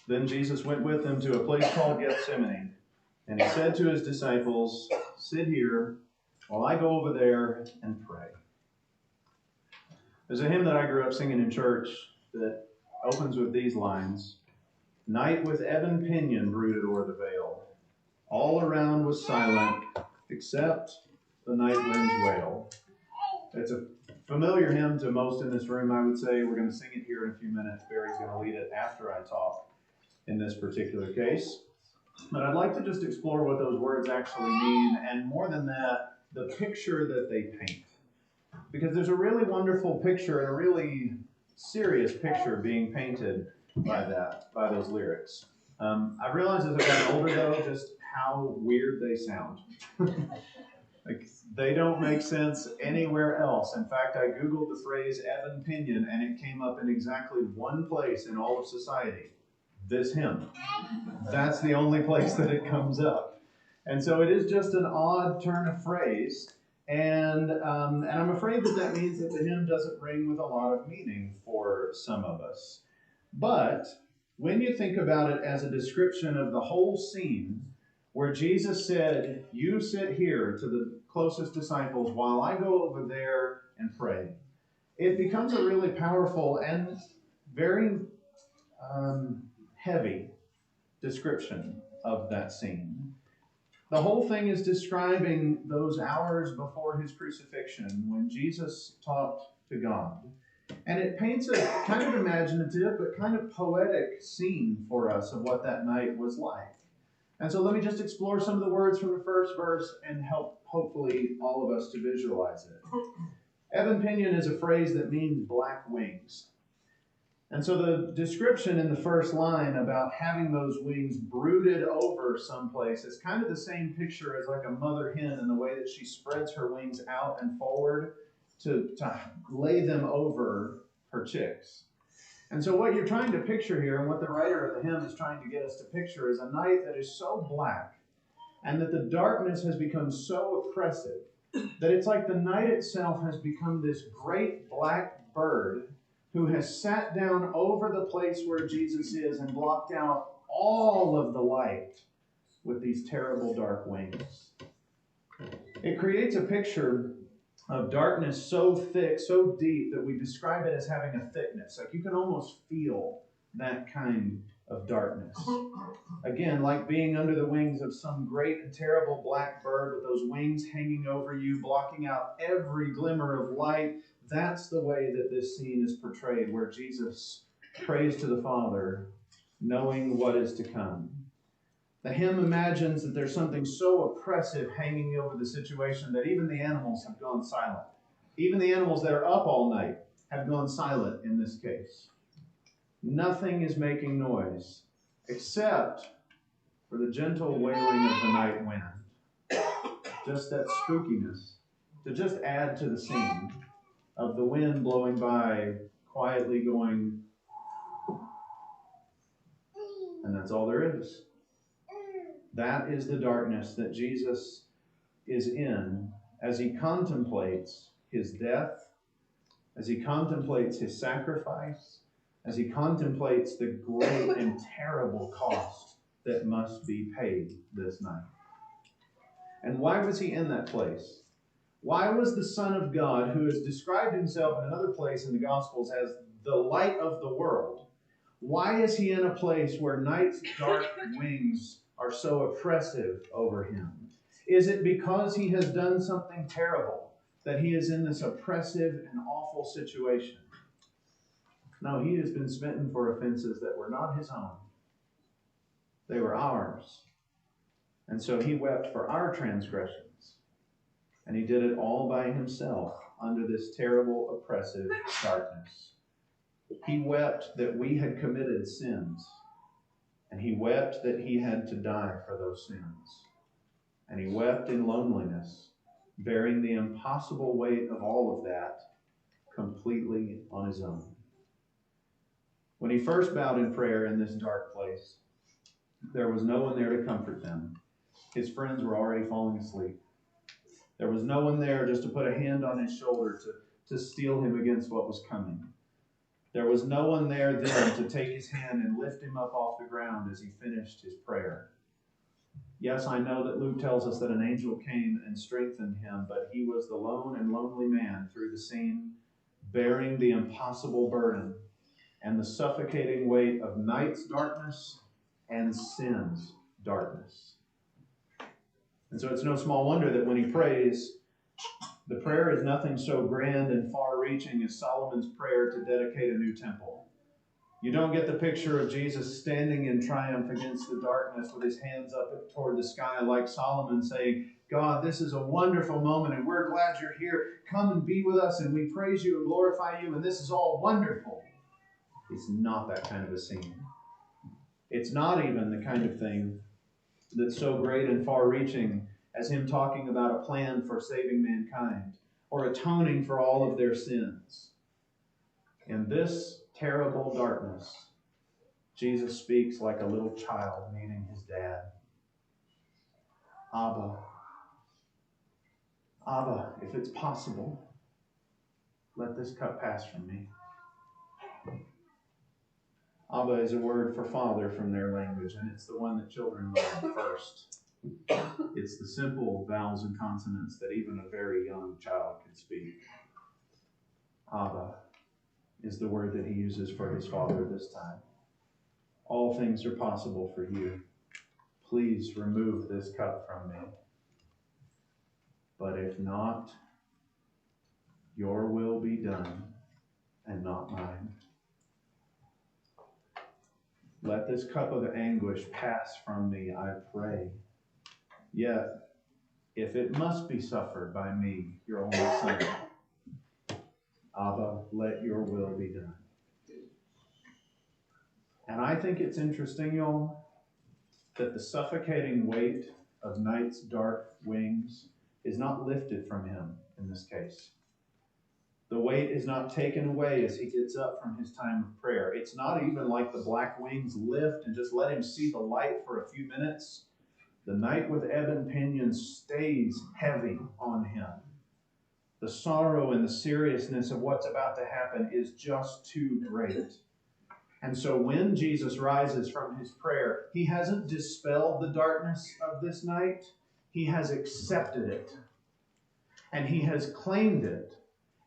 Then Jesus went with them to a place called Gethsemane, and he said to his disciples, "Sit here while I go over there and pray." There's a hymn that I grew up singing in church that opens with these lines: "Night with ebon pinion brooded o'er the vale. All around was silent, except the night wind's wail." It's a familiar hymn to most in this room, I would say. We're going to sing it here in a few minutes. Barry's going to lead it after I talk in this particular case. But I'd like to just explore what those words actually mean, and more than that, the picture that they paint. Because there's a really wonderful picture and a really serious picture being painted by those lyrics. I've realized as I've gotten older, though, just how weird they sound. Like, they don't make sense anywhere else. In fact, I Googled the phrase Ebon Pinon, and it came up in exactly one place in all of society: this hymn. That's the only place that it comes up. And so it is just an odd turn of phrase. And I'm afraid that means that the hymn doesn't ring with a lot of meaning for some of us. But when you think about it as a description of the whole scene, where Jesus said, "You sit here," to the closest disciples, "while I go over there and pray," it becomes a really powerful and very heavy description of that scene. The whole thing is describing those hours before his crucifixion when Jesus talked to God. And it paints a kind of imaginative but kind of poetic scene for us of what that night was like. And so let me just explore some of the words from the first verse and help, hopefully, all of us to visualize it. Ebon Pinon is a phrase that means black wings. And so the description in the first line about having those wings brooded over someplace is kind of the same picture as like a mother hen in the way that she spreads her wings out and forward to lay them over her chicks. And so what you're trying to picture here, and what the writer of the hymn is trying to get us to picture, is a night that is so black and that the darkness has become so oppressive that it's like the night itself has become this great black bird who has sat down over the place where Jesus is and blocked out all of the light with these terrible dark wings. It creates a picture of darkness so thick, so deep, that we describe it as having a thickness. Like you can almost feel that kind of darkness. Again, like being under the wings of some great and terrible black bird with those wings hanging over you, blocking out every glimmer of light. That's the way that this scene is portrayed, where Jesus prays to the Father, knowing what is to come. The hymn imagines that there's something so oppressive hanging over the situation that even the animals have gone silent. Even the animals that are up all night have gone silent in this case. Nothing is making noise except for the gentle wailing of the night wind. Just that spookiness to just add to the scene of the wind blowing by, quietly going, and that's all there is. That is the darkness that Jesus is in as he contemplates his death, as he contemplates his sacrifice, as he contemplates the great and terrible cost that must be paid this night. And why was he in that place? Why was the Son of God, who has described himself in another place in the Gospels as the light of the world, why is he in a place where night's dark wings are so oppressive over him? Is it because he has done something terrible that he is in this oppressive and awful situation? No, he has been smitten for offenses that were not his own. They were ours. And so he wept for our transgressions. And he did it all by himself under this terrible, oppressive darkness. He wept that we had committed sins. And he wept that he had to die for those sins. And he wept in loneliness, bearing the impossible weight of all of that completely on his own. When he first bowed in prayer in this dark place, there was no one there to comfort them. His friends were already falling asleep. There was no one there just to put a hand on his shoulder to steel him against what was coming. There was no one there then to take his hand and lift him up off the ground as he finished his prayer. Yes, I know that Luke tells us that an angel came and strengthened him, but he was the lone and lonely man through the scene, bearing the impossible burden and the suffocating weight of night's darkness and sin's darkness. And so it's no small wonder that when he prays, the prayer is nothing so grand and far-reaching as Solomon's prayer to dedicate a new temple. You don't get the picture of Jesus standing in triumph against the darkness with his hands up toward the sky like Solomon saying, God, this is a wonderful moment and we're glad you're here. Come and be with us and we praise you and glorify you and this is all wonderful. It's not that kind of a scene. It's not even the kind of thing that's so great and far-reaching as him talking about a plan for saving mankind or atoning for all of their sins. In this terrible darkness, Jesus speaks like a little child meeting his dad. Abba, Abba, if it's possible, let this cup pass from me. Abba is a word for father from their language, and it's the one that children learn first. It's the simple vowels and consonants that even a very young child can speak. Abba is the word that he uses for his father this time. All things are possible for you. Please remove this cup from me. But if not, your will be done and not mine. Let this cup of anguish pass from me, I pray. Yet, if it must be suffered by me, your only son, Abba, let your will be done. And I think it's interesting, y'all, that the suffocating weight of night's dark wings is not lifted from him in this case. The weight is not taken away as he gets up from his time of prayer. It's not even like the black wings lift and just let him see the light for a few minutes. The night with Ebon Pinon stays heavy on him. The sorrow and the seriousness of what's about to happen is just too great. And so when Jesus rises from his prayer, he hasn't dispelled the darkness of this night. He has accepted it. And he has claimed it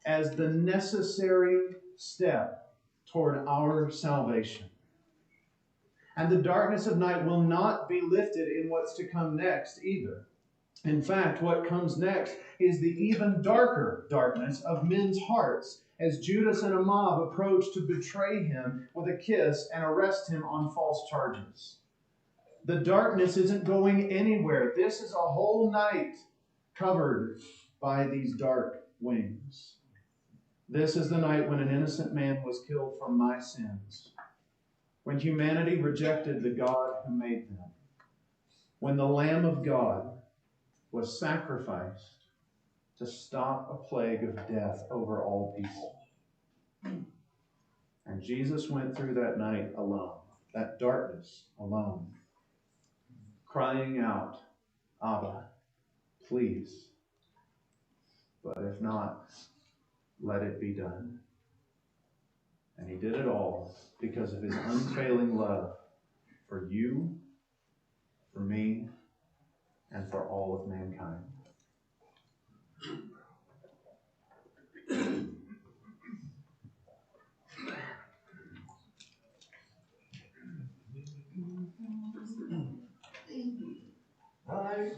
as the necessary step toward our salvation. And the darkness of night will not be lifted in what's to come next either. In fact, what comes next is the even darker darkness of men's hearts as Judas and a mob approach to betray him with a kiss and arrest him on false charges. The darkness isn't going anywhere. This is a whole night covered by these dark wings. This is the night when an innocent man was killed for my sins, when humanity rejected the God who made them, when the Lamb of God was sacrificed to stop a plague of death over all people. And Jesus went through that night alone, that darkness alone, crying out, Abba, please, but if not, let it be done. And he did it all because of his unfailing love for you, for me, and for all of mankind. I